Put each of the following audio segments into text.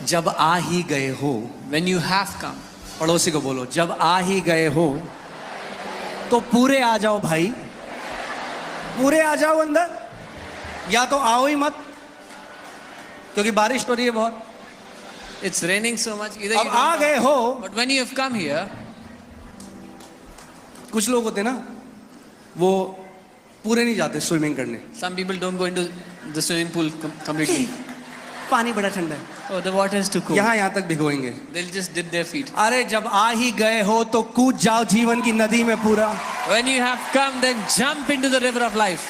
जब आ ही गए हो, when you have come, पड़ोसी को बोलो जब आ ही गए हो तो पूरे आ जाओ भाई, पूरे आ जाओ अंदर, या तो आओ ही मत क्योंकि बारिश हो रही है बहुत। it's raining so much. Either अब you आ don't गए come, हो, but when you have come here, कुछ लोग होते ना वो पूरे नहीं जाते स्विमिंग करने, some people don't go into the swimming pool completely. पानी बड़ा ठंडा है, Oh, the water is too cold. यहाँ तक भिगोएंगे। They'll just dip their feet. अरे जब आ ही गए हो तो कूद जाओ जीवन की नदी में पूरा। When you have come, then jump into the river of life.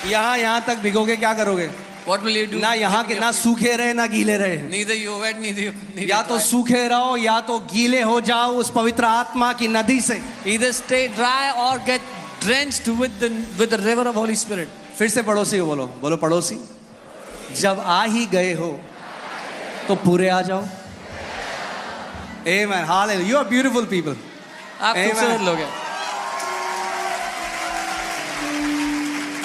यहाँ तक भिगोगे क्या करोगे? What will you do? ना यहाँ के ना सूखे रहे ना गीले रहे, Neither you wet, neither you या तो dry. सूखे रहो या तो गीले हो जाओ उस पवित्र आत्मा की नदी से। Either stay dry or get drenched with the river of Holy Spirit. फिर से पड़ोसी को बोलो, बोलो पड़ोसी जब आ ही गए हो तो पूरे आ जाओ। Amen. Hallelujah. You are beautiful people. आप Amen. खूबसूरत लोग हैं।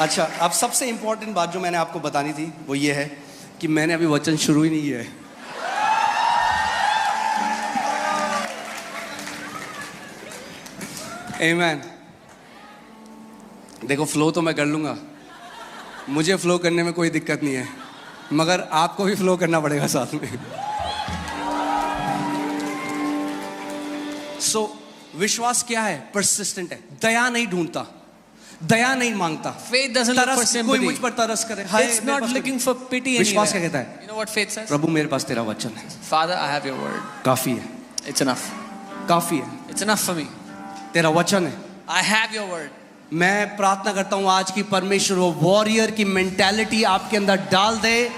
अच्छा, अब सबसे इंपॉर्टेंट बात जो मैंने आपको बतानी थी वो ये है कि मैंने अभी वचन शुरू ही नहीं किया है। Amen. देखो फ्लो तो मैं कर लूंगा, मुझे फ्लो करने में कोई दिक्कत नहीं है, मगर आपको भी फ्लो करना पड़ेगा साथ में। सो विश्वास क्या है? परसिस्टेंट है, दया नहीं ढूंढता, दया नहीं मांगता, Faith doesn't look for कोई sympathy. मुझ पर तरस करे, हाय It's मेरे not pass looking for pity विश्वास क्या anywhere. कहता है? You know what faith says? प्रभु मेरे पास तेरा वचन है, Father, I have your word. काफी है, It's enough. काफी है, It's enough for me. तेरा वचन है। I have your word. मैं प्रार्थना करता हूं आज की परमेश्वर वो वॉरियर की मेंटालिटी आपके अंदर डाल दे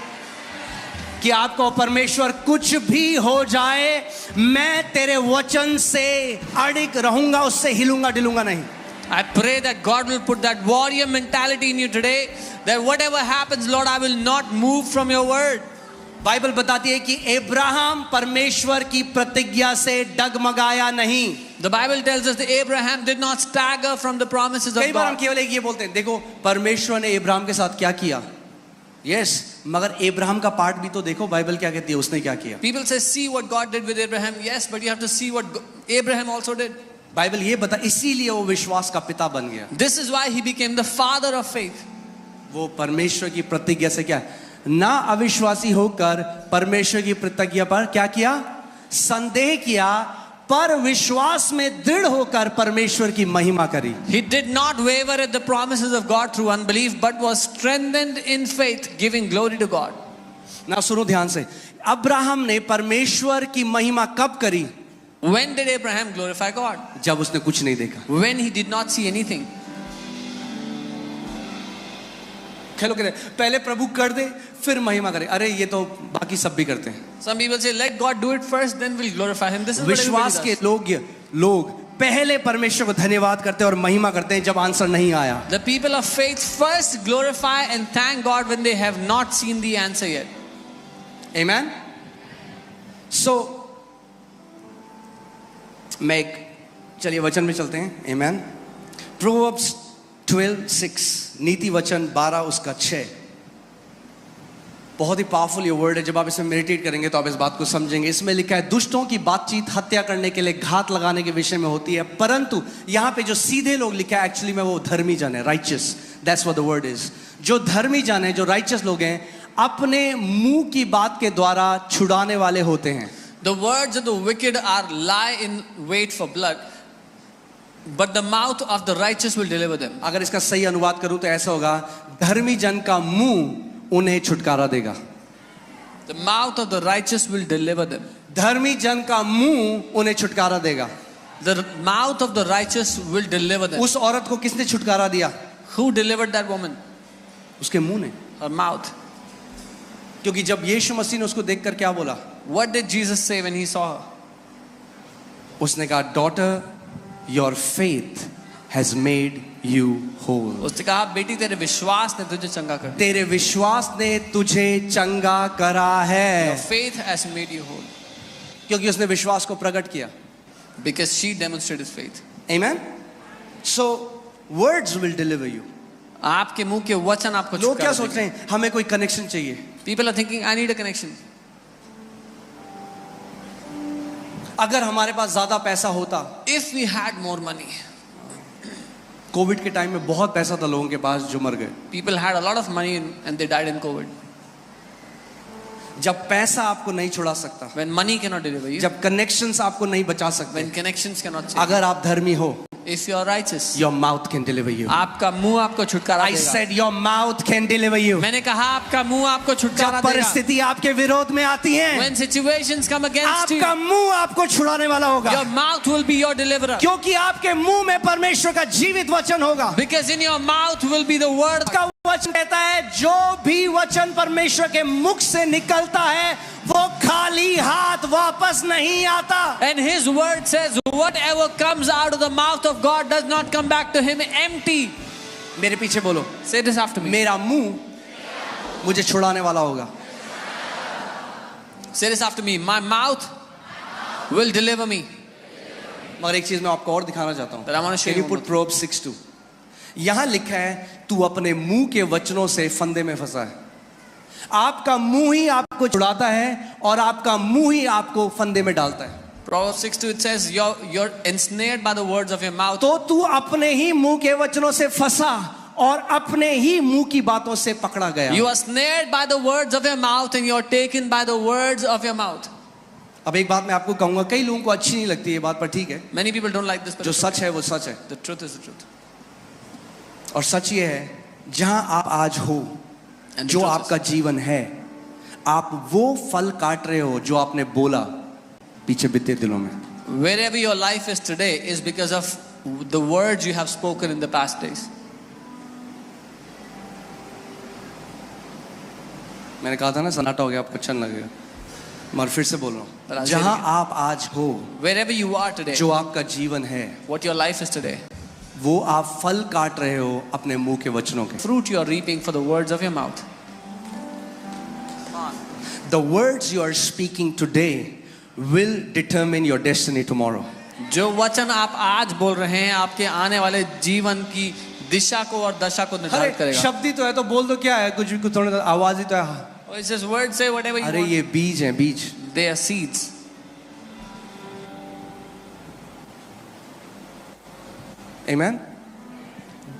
कि आपको परमेश्वर कुछ भी हो जाए मैं तेरे वचन से अड़िग रहूंगा, उससे हिलूंगा डिलूंगा नहीं। I pray that God will put that warrior mentality in you today, that whatever happens, Lord, I will not move from your word. Bible बताती है कि अब्राहम परमेश्वर की प्रतिज्ञा से डगमगाया नहीं। The Bible tells us that Abraham did not stagger from the promises of कई बार हम God. केवल एक ये बोलते हैं, देखो परमेश्वर ने अब्राहम के साथ क्या किया, यस, मगर अब्राहम का पार्ट भी तो देखो, बाइबल क्या कहती है उसने क्या किया। People say, see what God did with Abraham. Yes, but you have to see what Abraham also did. Bible ये बता, इसीलिए वो विश्वास का पिता बन गया। This is why he became the father of faith. वो परमेश्वर की प्रतिज्ञा से क्या ना अविश्वासी होकर परमेश्वर की प्रतिज्ञा पर क्या किया, संदेह किया, पर विश्वास में दृढ़ होकर परमेश्वर की महिमा करी। He did not waver at the promises of God through unbelief, but was strengthened in faith, giving glory to God. ना सुनो ध्यान से, अब्राहम ने परमेश्वर की महिमा कब करी? When did Abraham glorify God? जब उसने कुछ नहीं देखा। When he did not see anything. खेलो कहते पहले प्रभु कर दे फिर महिमा करे, अरे ये तो बाकी सब भी करते हैं। Some people say, let God do it first, then we'll glorify him. This is what विश्वास everybody के does. लोग पहले परमेश्वर को धन्यवाद करते हैं और महिमा करते हैं जब आंसर नहीं आया। The people of faith first glorify and thank God when they have not seen the answer yet. Amen. So मैं चलिए वचन में चलते हैं। Amen. Proverbs 12:6, नीति वचन 12 उसका 6, बहुत ही पावरफुल ये वर्ड है। जब आप इसमें मेडिटेट करेंगे तो आप इस बात को समझेंगे। इसमें लिखा है, दुष्टों की बातचीत हत्या करने के लिए, घात लगाने के विषय में होती है, परंतु यहाँ पे जो सीधे लोग लिखा है एक्चुअली में वो धर्मी जन है, righteous, that's what the word is. जो धर्मी जन है, जो राइचियस लोग हैं, अपने मुंह की बात के द्वारा छुड़ाने वाले होते हैं। The words of the wicked are lie in wait for blood, but the mouth of the righteous will deliver them. अगर इसका सही अनुवाद करूं तो ऐसा होगा, धर्मी जन का मुंह उन्हें छुटकारा देगा। The mouth of the righteous will deliver them. धर्मी जन का मुंह उन्हें छुटकारा देगा। The mouth of the righteous will deliver them. उस औरत को किसने छुटकारा दिया? Who delivered that woman? उसके मुंह ने। Her mouth. क्योंकि जब यीशु मसीह ने उसको देखकर क्या बोला? What did Jesus say when he saw her? उसने कहा, daughter, your faith has made you whole. उसने कहा, बेटी तेरे विश्वास ने तुझे चंगा कर दिया. तेरे विश्वास ने तुझे चंगा करा है। Your faith has made you whole. क्योंकि उसने विश्वास को प्रकट किया। Because she demonstrated faith. Amen. So words will deliver you. आपके मुंह के वचन आपको लोग क्या छुटकारा सोच रहे हैं, हमें कोई कनेक्शन चाहिए। देंगे. People are thinking, I need a connection. अगर हमारे पास ज्यादा पैसा होता, If we had more money, Covid के टाइम में बहुत पैसा था लोगों के पास जो मर गए। people had a lot of money and they died in COVID. जब पैसा आपको नहीं छुड़ा सकता, When money cannot deliver you, जब कनेक्शंस आपको नहीं बचा सकते, when connections cannot save, अगर आप धर्मी हो, if you are righteous, your mouth can deliver you. आपका मुंह आपको छुटकारा I देगा। said your mouth can deliver you. मैंने कहा आपका मुंह आपको जब छुटकारा देगा। परिस्थिति आपके विरोध में आती है, When situations come against you, आपका मुंह आपको छुड़ाने वाला होगा, your mouth will be your deliverer. क्योंकि आपके मुंह में परमेश्वर का जीवित वचन होगा। Because in your mouth will be the word. का वचन कहता है, जो भी वचन परमेश्वर के मुख से निकलता है वो खाली हाथ वापस नहीं आता। And his word says, whatever comes out of the mouth of God does not come back to him empty. मेरे पीछे बोलो, Say this after me. मेरा मुंह मुझे छुड़ाने वाला होगा। Say this after me. My mouth will deliver me. मगर एक चीज मैं आपको और दिखाना चाहता हूँ। But I want to show Can you you one put Proverbs 6:2? यहाँ लिखा है, तू अपने मुंह के वचनों से फंदे में फंसा है। आपका मुंह ही आपको छुड़ाता है और आपका मुंह ही आपको फंदे में डालता है। Proverbs 6:2 it says, you're ensnared by the words of your mouth. तो तू अपने ही मुंह के वचनों से फंसा और अपने ही मुंह की बातों से पकड़ा गया। You are snared by the words of your mouth and you are taken by the words of your mouth. अब एक बात मैं आपको कहूंगा, कई लोगों को अच्छी नहीं लगती ये बात, पर ठीक है, Many people don't like this, but जो सच है वो सच है। the truth is the truth. और सच ये है, जहां आप आज हो, And the जो truth आपका जीवन है, आप वो फल काट रहे हो जो आपने बोला पीछे बीते दिनों में। Wherever your life is today is because of the words you have spoken in the past days. मैंने कहा था ना सन्नाटा हो गया, आपको अच्छा नहीं लगेगा, मगर फिर से बोल रहा But हूं, I'll जहां say it आप आज हो, Wherever you are today, जो आपका जीवन है, what your life is today, वो आप फल काट रहे हो अपने मुंह के वचनों के। fruit you are reaping for the words of your mouth. The words you are speaking today will determine your destiny tomorrow. जो वचन आप आज बोल रहे हैं आपके आने वाले जीवन की दिशा को और दशा को निर्धारित अरे करेगा। शब्द ही तो है, तो बोल दो क्या है, कुछ भी, कुछ थोड़ा आवाज ही तो है। Oh, it says words say whatever you अरे want. ये बीज हैं, बीज। They are seeds. Amen?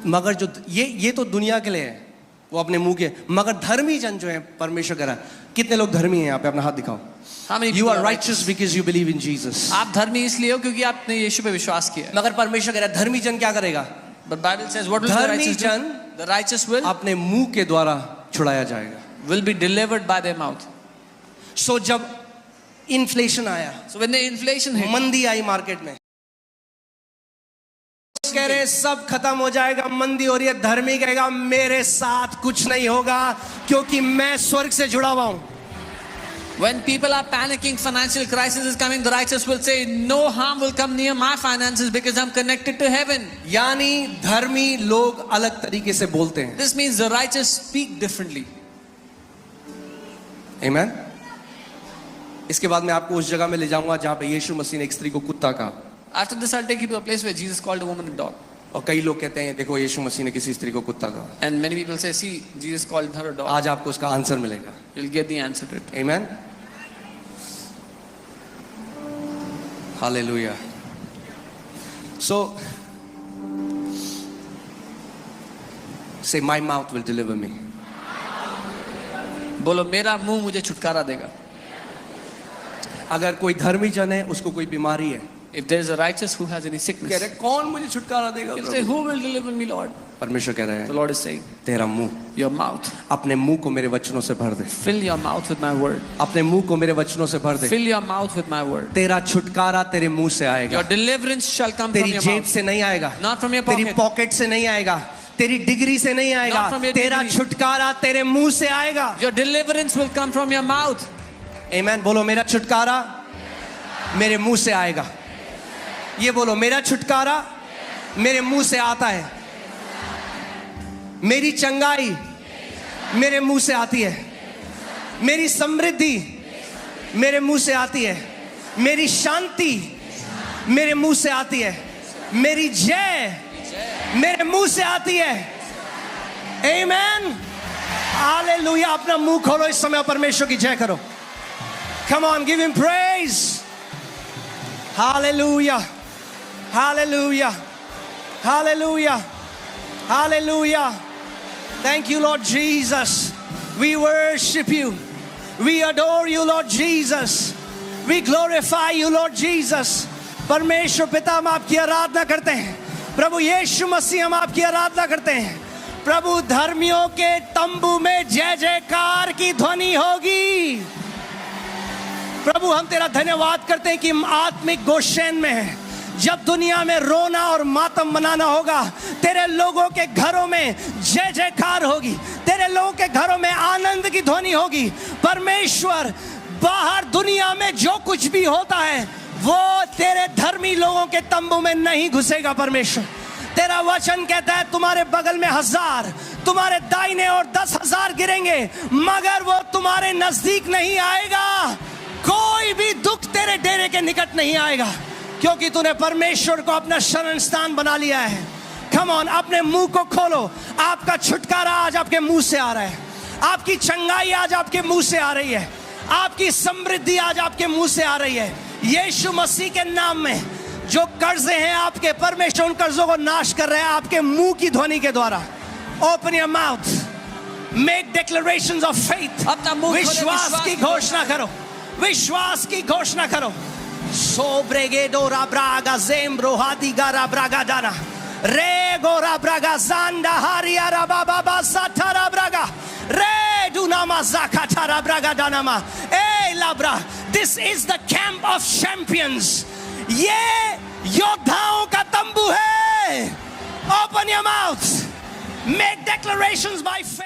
मगर जो ये तो दुनिया के लिए है, वो अपने मुंह के, मगर धर्मी जन जो है परमेश्वर कह रहा है। कितने लोग धर्मी हैं यहाँ पे, अपना हाथ दिखाओ। How many You people are are righteous because you believe in Jesus. आप धर्मी इसलिए हो क्योंकि आपने यीशु पे विश्वास किया है। मगर परमेश्वर कह रहा है, धर्मी जन क्या करेगा? But Bible says what will the धर्मी righteous do? जन The righteous will अपने मुंह के द्वारा छुड़ाया जाएगा। be delivered by their mouth. सो जब इन्फ्लेशन आया, So when the inflation hit, मंदी आई मार्केट में, कह रहे हैं सब खत्म हो जाएगा, मंदी हो रही है, धर्मी कहेगा मेरे साथ कुछ नहीं होगा क्योंकि मैं स्वर्ग से जुड़ा हुआ हूं। when people are panicking, financial crisis is coming, the righteous will say, no harm will come near my finances because I'm connected to heaven. यानी धर्मी लोग अलग तरीके से बोलते हैं। This means the righteous speak differently. Amen? इसके बाद मैं आपको उस जगह में ले जाऊंगा जहां पे यीशु मसीह ने एक स्त्री को कुत्ता कहा। After this, I'll take you to a place where Jesus called a woman a dog. और कई लोग कहते हैं देखो यीशु मसीह ने किसी स्त्री को कुत्ता कहा। And many people say, see, Jesus called her a dog. आज आपको उसका आंसर मिलेगा। You'll get the answer to it. Amen? Hallelujah. So, say my mouth will deliver me. बोलो मेरा मुंह मुझे छुटकारा देगा. अगर कोई धर्मी जन है, उसको कोई बीमारी है, If there is a righteous who has any कह sickness, रहे कौन मुझे छुटकारा देगा he'll say, Prabhu? who will deliver me, Lord? परमेश्वर कह रहे The हैं Lord is saying, तेरा मुंह, your mouth. अपने मुंह को मेरे वचनों से भर दे, Fill your mouth with my word. अपने मुंह को मेरे वचनों से भर दे। Fill your mouth with my word. तेरा छुटकारा तेरे मुंह से आएगा, Your deliverance shall come from तेरी your जेब mouth. से नहीं आएगा, Not from your तेरी pocket. पॉकेट से नहीं आएगा, तेरी डिग्री से नहीं आएगा, Not from your तेरा degree. छुटकारा तेरे मुंह से आएगा। Your deliverance will come from your mouth. आमेन। बोलो मेरा छुटकारा मेरे मुंह से आएगा। ये बोलो मेरा छुटकारा मेरे मुंह से आता है, मेरी चंगाई मेरे मुंह से आती है, मेरी समृद्धि मेरे मुंह से आती है, मेरी शांति मेरे मुंह से आती है, मेरी जय मेरे मुंह से आती है। आमेन। हालेलुया। अपना मुंह खोलो इस समय, परमेश्वर की जय करो। Come on, give him praise. Hallelujah. Hallelujah. Hallelujah. Hallelujah. Thank you, Lord Jesus. We worship you. We adore you, Lord Jesus. We glorify you, Lord Jesus. परमेश्वर पिता हम आपकी आराधना करते हैं. प्रभु यीशु मसीह हम आपकी आराधना करते हैं. प्रभु धर्मियों के तंबू में जय जयकार की ध्वनि होगी. प्रभु हम तेरा धन्यवाद करते हैं कि हम आत्मिक गोशेन में हैं. जब दुनिया में रोना और मातम मनाना होगा, तेरे लोगों के घरों में जय जयकार होगी. तेरे लोगों के घरों में आनंद की ध्वनि होगी. परमेश्वर बाहर दुनिया में जो कुछ भी होता है वो तेरे धर्मी लोगों के तंबू में नहीं घुसेगा. परमेश्वर तेरा वचन कहता है तुम्हारे बगल में 1000, तुम्हारे दाहिने और 10,000 गिरेंगे मगर वो तुम्हारे नजदीक नहीं आएगा. कोई भी दुख तेरे डेरे के निकट नहीं आएगा क्योंकि तूने परमेश्वर को अपना शरण स्थान बना लिया है. कम ऑन, अपने मुंह को खोलो. आपका छुटकारा आज आपके मुंह से आ रहा है. आपकी चंगाई आज आपके मुंह से आ रही है. आपकी समृद्धि आज आपके मुंह से आ रही है. यीशु मसीह के नाम में जो कर्जे हैं आपके, परमेश्वर उन कर्जों को नाश कर रहे हैं आपके मुंह की ध्वनि के द्वारा. Open your mouth, make declarations of faith. अपना मुंह खोलो, विश्वास की घोषणा करो. विश्वास की घोषणा करो. Sobregedora braga zembro hadigara braga dana regora braga zanda hariara baba satara braga re dunama zakatara braga danama. Hey labra, this is the camp of champions. ये योद्धाओं का तंबू है. Open your mouth, make declarations by faith.